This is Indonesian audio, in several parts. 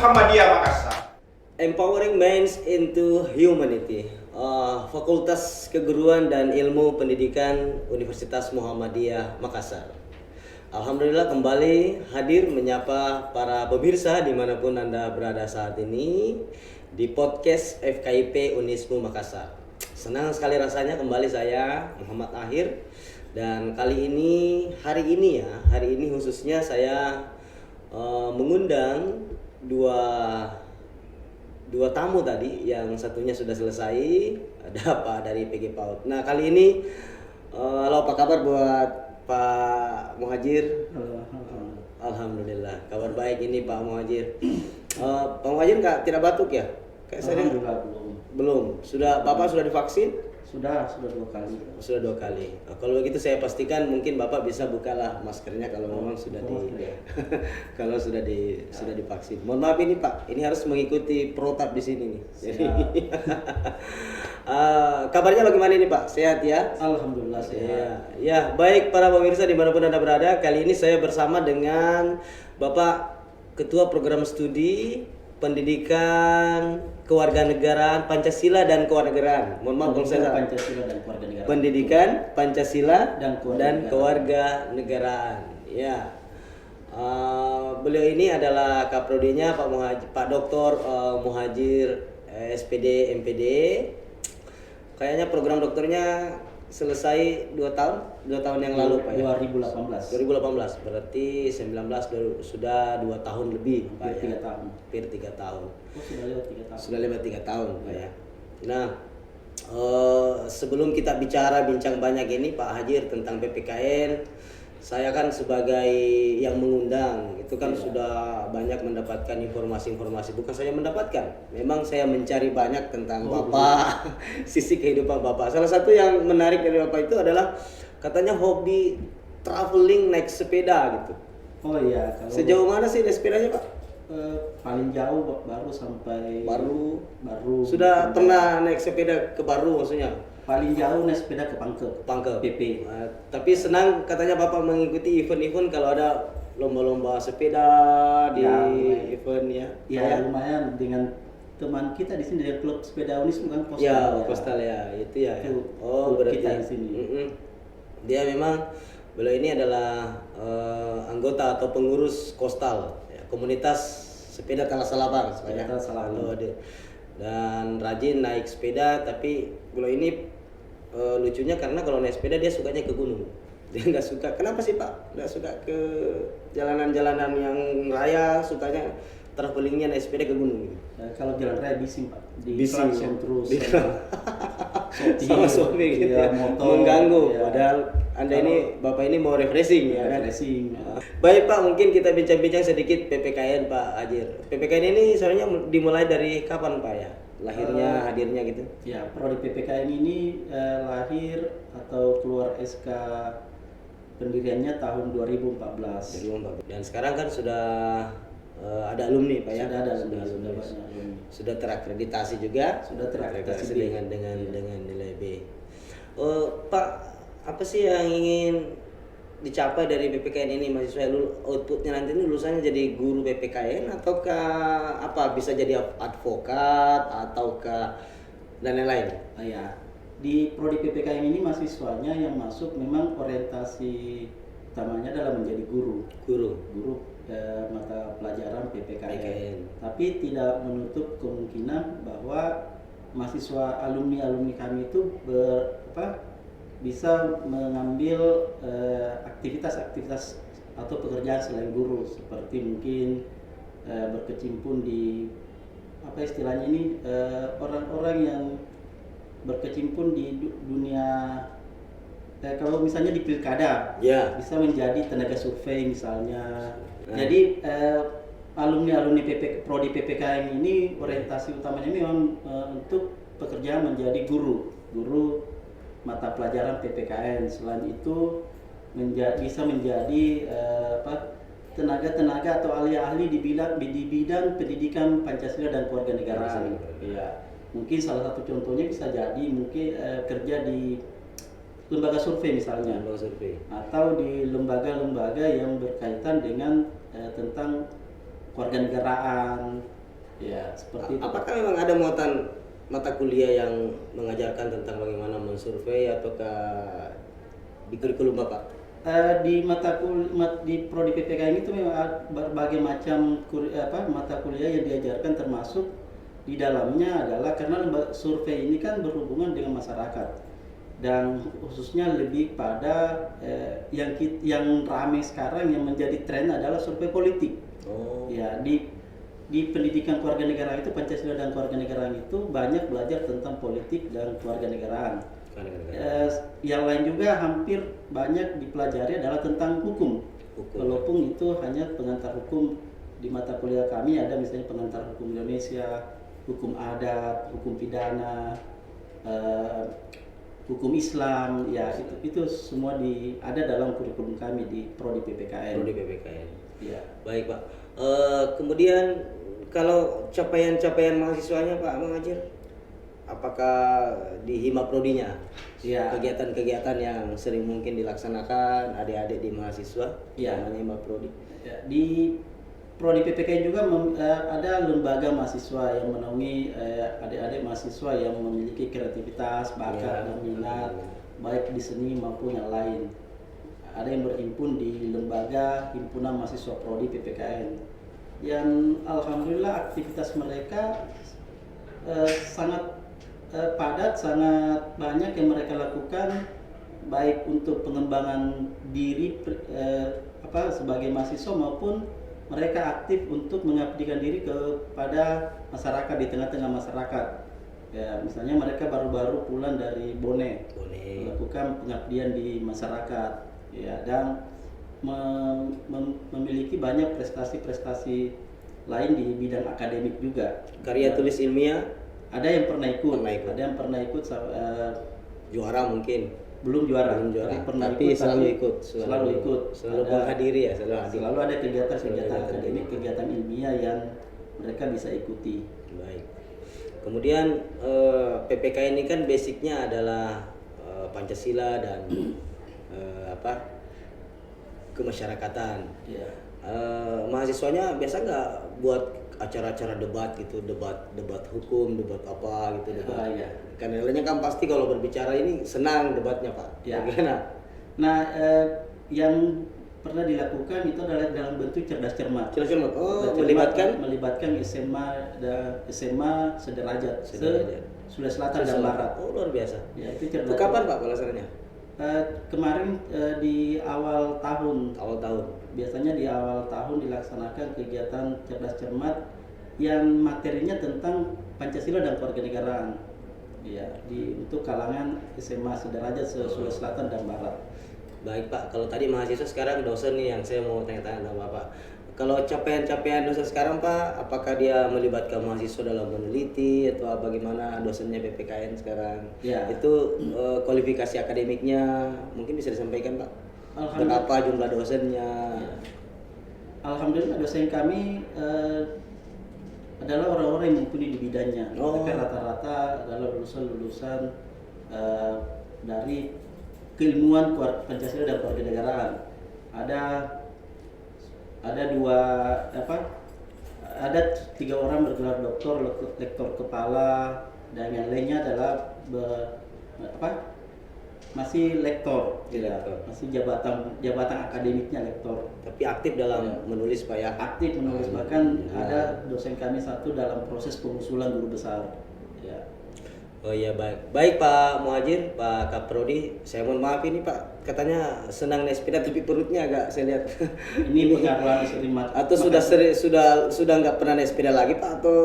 Muhammadiyah Makassar. Empowering Minds into Humanity, Fakultas Keguruan dan Ilmu Pendidikan Universitas Muhammadiyah Makassar. Alhamdulillah kembali hadir menyapa para pemirsa dimanapun Anda berada saat ini di podcast FKIP Unismu Makassar. Senang sekali rasanya kembali saya Muhammad Ahir, dan hari ini khususnya saya mengundang dua tamu tadi, yang satunya sudah selesai, ada Pak dari PG PAUD. Nah kali ini halo, apa kabar buat Pak Muhajir? Alhamdulillah kabar baik ini Pak Muhajir. Pak Muhajir tidak batuk ya? Kayak saya belum. Bapak sudah divaksin? Sudah 2 kali. Sudah 2 kali. Nah, kalau begitu saya pastikan mungkin Bapak bisa bukalah maskernya kalau memang sudah kalau sudah divaksin. Mohon maaf ini Pak, ini harus mengikuti protap di sini nih. Jadi kabarnya bagaimana ini Pak? Sehat ya? Alhamdulillah sehat. Ya, baik para pemirsa dimanapun Anda berada, kali ini saya bersama dengan Bapak Ketua Program Studi Pendidikan Kewarganegaraan Pancasila dan Kewarganegaraan. Mohon maaf kalau saya salah. Pancasila dan Kewarganegaraan. Pendidikan Pancasila dan Kewarganegaraan. Ya. Beliau ini adalah Kaprodinya Pak Dr. Muhajir SPD MPD. Kayaknya program dokternya selesai 2 tahun yang lalu Pak ya. 2018 berarti 19 sudah 2 tahun lebih Pak ya. 3 tahun. Oh, sudah lewat 3 tahun Pak ya. Nah, sebelum kita bincang banyak ini Pak Hajir tentang PPKN, saya kan sebagai yang mengundang itu kan sudah banyak mendapatkan informasi-informasi. Bukan saya mendapatkan, memang saya mencari banyak tentang Bapak, sisi kehidupan Bapak. Salah satu yang menarik dari Bapak itu adalah katanya hobi traveling naik sepeda gitu. Oh iya. Sejauh mana sih naik sepedanya Pak? Paling jauh baru sampai baru. Sudah pernah naik sepeda ke Baru maksudnya? Paling jauh naik sepeda ke Pangkep. PP. Tapi senang katanya Bapak mengikuti event-event kalau ada lomba-lomba sepeda di event ya. Ya lumayan dengan teman kita di sini dari klub sepeda Unismu kan Postal. Ya, Postal ya, itu ya. Berarti kita di sini. Dia memang beliau ini adalah anggota atau pengurus Kostal ya, komunitas sepeda Talas Salabang sebanyak. Dan rajin naik sepeda, tapi beliau ini lucunya karena kalau naik sepeda dia sukanya ke gunung. Dia nggak suka. Kenapa sih Pak? Nggak suka ke jalanan-jalanan yang raya, sukanya travelingnya naik sepeda ke gunung. Kalau jalan raya bising Pak. Bising terus. Sama suami gitu ya, mengganggu. Padahal Anda Bapak ini mau refreshing ya kan? Refreshing. Baik Pak, mungkin kita bincang-bincang sedikit PPKN Pak Hajir. PPKN ini sebenarnya dimulai dari kapan Pak ya? Lahirnya, hadirnya gitu? Ya, prodi PPKN ini lahir atau keluar SK pendiriannya tahun 2014. Dan sekarang kan sudah ada alumni Pak ya? Sudah terakreditasi juga? Sudah terakreditasi dengan nilai B. Pak, apa sih yang ingin dicapai dari PPKN ini mahasiswa? Outputnya nanti ini lulusannya jadi guru PPKN ataukah apa, bisa jadi advokat ataukah dan lain-lain? Ya, di prodi PPKN ini mahasiswanya yang masuk memang orientasi utamanya adalah menjadi guru mata pelajaran PPKN. Tapi tidak menutup kemungkinan bahwa mahasiswa alumni kami itu bisa mengambil aktivitas atau pekerjaan selain guru, seperti mungkin berkecimpung di orang-orang yang berkecimpun di dunia kalau misalnya di pilkada bisa menjadi tenaga survei misalnya. Jadi alumni prodi PPKN ini orientasi utamanya memang untuk pekerjaan menjadi guru mata pelajaran PPKN. Selain itu bisa menjadi tenaga atau ahli-ahli di bidang pendidikan Pancasila dan Kewarganegaraan. Ya, mungkin salah satu contohnya bisa jadi mungkin kerja di lembaga survei misalnya, lembaga survei, atau di lembaga-lembaga yang berkaitan dengan tentang kewarganegaraan, ya seperti itu. Apakah memang ada muatan mata kuliah yang mengajarkan tentang bagaimana mensurvei ataukah di kurikulum Bapak? Di di prodi PPKN itu memang ada berbagai macam mata kuliah yang diajarkan, termasuk di dalamnya adalah karena survei ini kan berhubungan dengan masyarakat dan khususnya lebih pada yang ramai sekarang yang menjadi tren adalah survei politik. Ya, di pendidikan kewarganegaraan itu, Pancasila dan kewarganegaraan itu banyak belajar tentang politik dan kewarganegaraan. Yang lain juga hampir banyak dipelajari adalah tentang hukum. Walaupun itu hanya pengantar hukum. Di mata kuliah kami ada misalnya pengantar hukum Indonesia, hukum adat, hukum pidana, hukum Islam, ya itu semua ada dalam kurikulum kami di prodi PPKN. Prodi PPKN. Ya. Baik Pak. Kemudian kalau capaian mahasiswanya Pak Muhadjir, apakah di hima prodinya? Ya. Kegiatan-kegiatan yang sering mungkin dilaksanakan adik-adik di mahasiswa, ya, namanya hima prodi. Ya, di prodi PPKN juga ada lembaga mahasiswa yang menaungi adik-adik mahasiswa yang memiliki kreativitas, bakat, dan minat, baik di seni maupun yang lain. Ada yang berhimpun di lembaga himpunan mahasiswa prodi PPKN, yang alhamdulillah aktivitas mereka sangat padat, sangat banyak yang mereka lakukan, baik untuk pengembangan diri sebagai mahasiswa maupun mereka aktif untuk mengabdikan diri kepada masyarakat, di tengah-tengah masyarakat. Ya, misalnya mereka baru-baru pulang dari Bone, melakukan pengabdian di masyarakat, ya, dan memiliki banyak prestasi-prestasi lain di bidang akademik juga. Karya tulis ilmiah? Ada yang pernah ikut. Ada yang pernah ikut. Juara mungkin? Belum juara. Tapi selalu ikut. Selalu menghadiri ya. Selalu ada kegiatan akademik, kegiatan ilmiah yang mereka bisa ikuti. Baik. Kemudian PPK ini kan basicnya adalah Pancasila dan kemasyarakatan. Ya. Mahasiswanya biasa nggak buat acara-acara debat gitu, debat hukum, debat apa gitu, debat. Ya. Karena kan pasti kalau berbicara ini senang debatnya Pak. Ya. Bagaimana? Nah, yang pernah dilakukan itu adalah dalam bentuk cerdas cermat. Cerdas cermat. Melibatkan SMA sederajat. Sulawesi Selatan dan Barat. Oh, luar biasa. Ya, itu cerdas. Itu kapan Pak pelaksananya? Kemarin di awal tahun. Biasanya di awal tahun dilaksanakan kegiatan cerdas cermat yang materinya tentang Pancasila dan kewarganegaraan. Ya, untuk kalangan SMA sederajat Sulawesi Selatan dan Barat. Baik Pak, kalau tadi mahasiswa, sekarang dosen nih yang saya mau tanya-tanya sama Bapak. Kalau capaian-capaian dosen sekarang Pak, apakah dia melibatkan mahasiswa dalam meneliti atau bagaimana dosennya PPKN sekarang? Ya. Itu kualifikasi akademiknya mungkin bisa disampaikan Pak? Berapa jumlah dosennya? Ya. Alhamdulillah dosen kami adalah orang-orang yang mumpuni di bidangnya. Mereka rata-rata adalah lulusan dari keilmuan Pancasila dan kewarganegaraan. Ada 3 orang bergelar doktor, lektor kepala, dan yang lainnya adalah masih lektor, masih jabatan akademiknya lektor. Tapi aktif dalam menulis Pak ya? Aktif menulis, bahkan ada dosen kami satu dalam proses pengusulan guru besar. Ya. Oh iya, baik Pak Muhadjir, Pak Kaprodi, saya mohon maaf ini Pak, katanya senang naik sepeda tapi perutnya agak saya lihat. Ini pengaruhan sering atau sudah nggak pernah naik sepeda lagi Pak, atau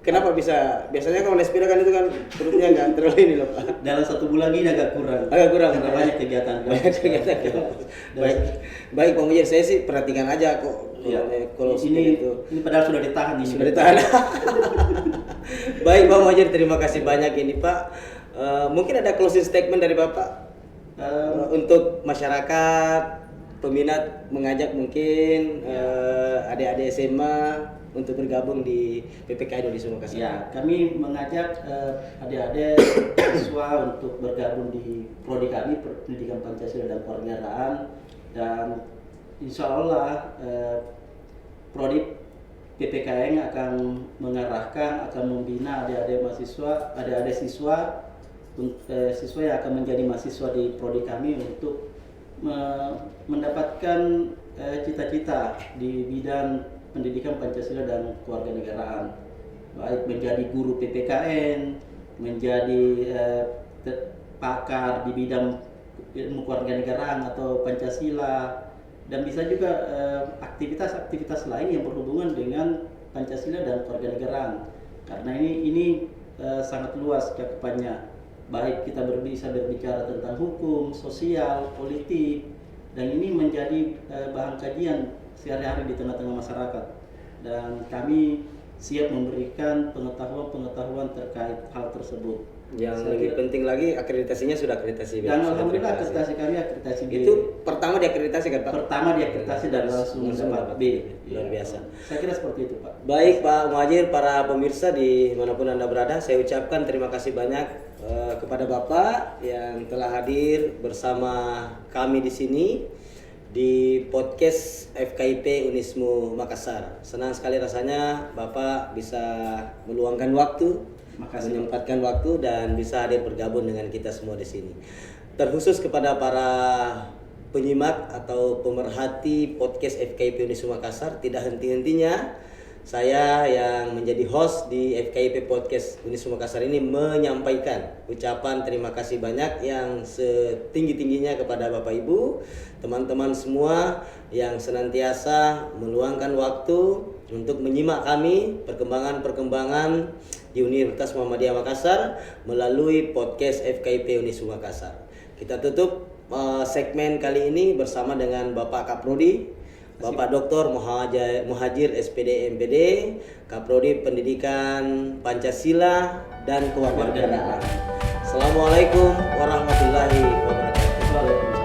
kenapa bisa? Biasanya kalau naik sepeda kan itu kan perutnya nggak terlalu ini loh Pak. Dalam 1 bulan ini agak kurang. Karena banyak kegiatan. Baik Pak Muhadjir, saya sih perhatikan aja kok. Kalau ini padahal sudah ditahan ini. Sudah ditahan. Baik Pak Muhadjir, terima kasih banyak ini Pak. Mungkin ada closing statement dari Bapak untuk masyarakat peminat, mengajak mungkin adik-adik SMA untuk bergabung di PPK Indonesia Makassar. Ya, kami mengajak adik-adik siswa untuk bergabung di prodi kami, Pendidikan Pancasila dan Kewarganegaraan, dan insya Allah prodi PPKN akan mengarahkan, akan membina adik-adik siswa yang akan menjadi mahasiswa di prodi kami untuk mendapatkan cita-cita di bidang pendidikan Pancasila dan kewarganegaraan, baik menjadi guru PPKN, menjadi pakar di bidang ilmu kewarganegaraan atau Pancasila, dan bisa juga aktivitas-aktivitas lain yang berhubungan dengan Pancasila dan kewarganegaraan. Karena ini sangat luas cakupannya. Baik kita bisa berbicara tentang hukum, sosial, politik, dan ini menjadi bahan kajian sehari-hari di tengah-tengah masyarakat. Dan kami siap memberikan pengetahuan terkait hal tersebut. Yang lebih penting lagi akreditasinya sudah akreditasi. Dan alhamdulillah akreditasi kami akreditasi B. Itu pertama diakreditasi kan Pak? Pertama diakreditasi dan langsung mendapat B. Luar biasa. Saya kira seperti itu Pak. Baik Pak Muhajir, para pemirsa dimanapun Anda berada, saya ucapkan terima kasih banyak kepada Bapak yang telah hadir bersama kami di sini di podcast FKIP Unismu Makassar. Senang sekali rasanya Bapak bisa meluangkan waktu, menyempatkan waktu dan bisa hadir bergabung dengan kita semua di sini. Terkhusus kepada para penyimak atau pemerhati podcast FKIP Unismu Makassar, tidak henti-hentinya saya yang menjadi host di FKIP Podcast Unismu Makassar ini menyampaikan ucapan terima kasih banyak yang setinggi-tingginya kepada Bapak Ibu, teman-teman semua yang senantiasa meluangkan waktu untuk menyimak kami perkembangan-perkembangan di Universitas Muhammadiyah Makassar melalui podcast FKIP Unismu Makassar. Kita tutup segmen kali ini bersama dengan Bapak Kaprodi, Bapak Dr. Muhajir SPD MPD, Kaprodi Pendidikan Pancasila dan Kewarganegaraan. Assalamualaikum warahmatullahi wabarakatuh.